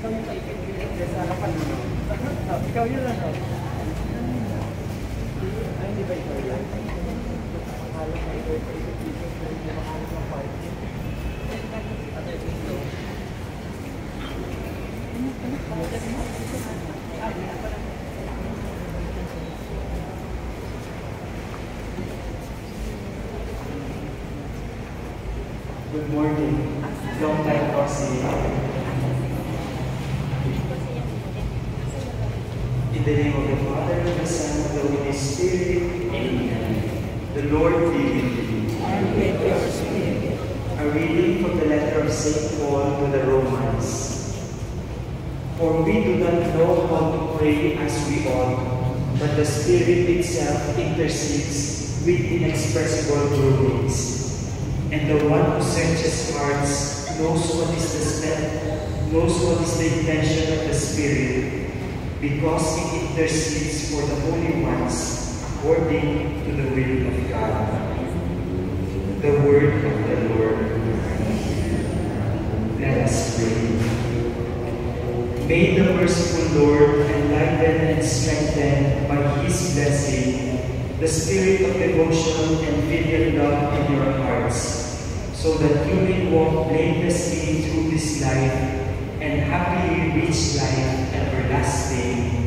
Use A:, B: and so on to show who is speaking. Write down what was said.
A: Ikaw yun ano? Ay, hindi ba ikaw yan? Akala ko ikaw yung makahanap ng party.
B: Good morning. Long time no see. In the name of the Father, the Son, and the Holy Spirit. Amen. The Lord be with you.
C: And with your spirit.
B: A reading from the letter of St. Paul to the Romans. For we do not know how to pray as we ought, but the Spirit itself intercedes with inexpressible groanings. And the one who searches hearts knows what is the intention of the Spirit, because it intercedes for the holy ones according to the will of God. The word of the Lord. Let us pray. May the merciful Lord enlighten and strengthen by His blessing the spirit of devotion and filial love in your hearts, so that you may walk blamelessly through this life and happily reach life everlasting.